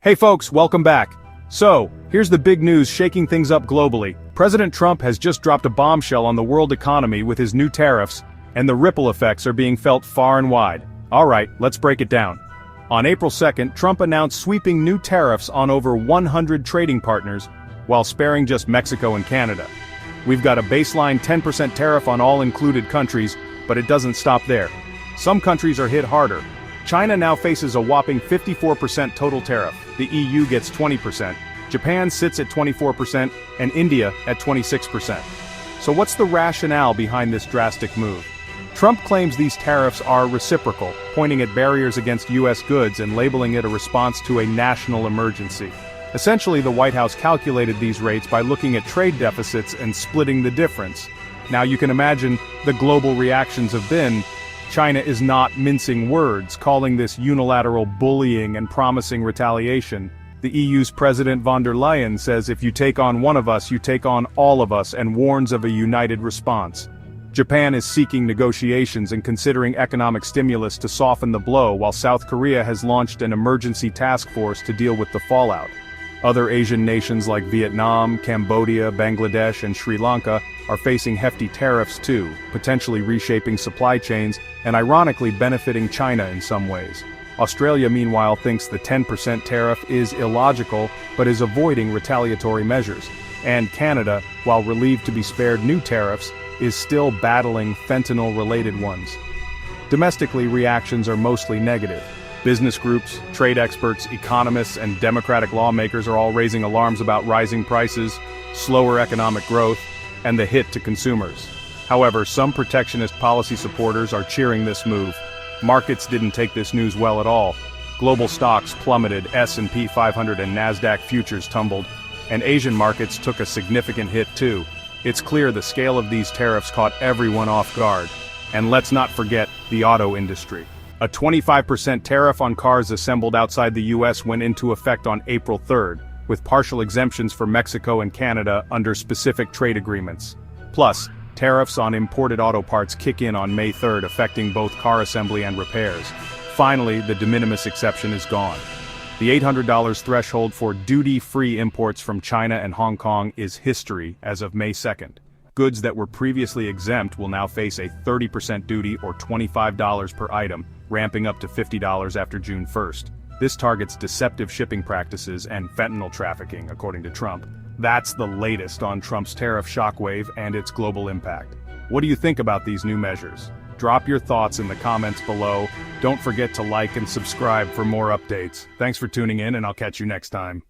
Hey folks, welcome back. So, here's the big news shaking things up globally. President Trump has just dropped a bombshell on the world economy with his new tariffs, and the ripple effects are being felt far and wide. Alright, let's break it down. On April 2nd, Trump announced sweeping new tariffs on over 100 trading partners, while sparing just Mexico and Canada. We've got a baseline 10% tariff on all included countries, but it doesn't stop there. Some countries are hit harder. China now faces a whopping 54% total tariff, the EU gets 20%, Japan sits at 24%, and India at 26%. So what's the rationale behind this drastic move? Trump claims these tariffs are reciprocal, pointing at barriers against US goods and labeling it a response to a national emergency. Essentially, the White House calculated these rates by looking at trade deficits and splitting the difference. Now you can imagine the global reactions have been. China is not mincing words, calling this unilateral bullying and promising retaliation. The EU's President von der Leyen says if you take on one of us, you take on all of us, and warns of a united response. Japan is seeking negotiations and considering economic stimulus to soften the blow, while South Korea has launched an emergency task force to deal with the fallout. Other Asian nations like Vietnam, Cambodia, Bangladesh, and Sri Lanka are facing hefty tariffs too, potentially reshaping supply chains and ironically benefiting China in some ways. Australia meanwhile thinks the 10% tariff is illogical but is avoiding retaliatory measures. And Canada, while relieved to be spared new tariffs, is still battling fentanyl-related ones. Domestically, reactions are mostly negative. Business groups, trade experts, economists, and Democratic lawmakers are all raising alarms about rising prices, slower economic growth, and the hit to consumers. However, some protectionist policy supporters are cheering this move. Markets didn't take this news well at all. Global stocks plummeted, S&P 500 and Nasdaq futures tumbled, and Asian markets took a significant hit too. It's clear the scale of these tariffs caught everyone off guard. And let's not forget the auto industry. A 25% tariff on cars assembled outside the US went into effect on April 3rd, with partial exemptions for Mexico and Canada under specific trade agreements. Plus, tariffs on imported auto parts kick in on May 3rd, affecting both car assembly and repairs. Finally, the de minimis exception is gone. The $800 threshold for duty-free imports from China and Hong Kong is history as of May 2nd. Goods that were previously exempt will now face a 30% duty or $25 per item, ramping up to $50 after June 1st. This targets deceptive shipping practices and fentanyl trafficking, according to Trump. That's the latest on Trump's tariff shockwave and its global impact. What do you think about these new measures? Drop your thoughts in the comments below. Don't forget to like and subscribe for more updates. Thanks for tuning in, and I'll catch you next time.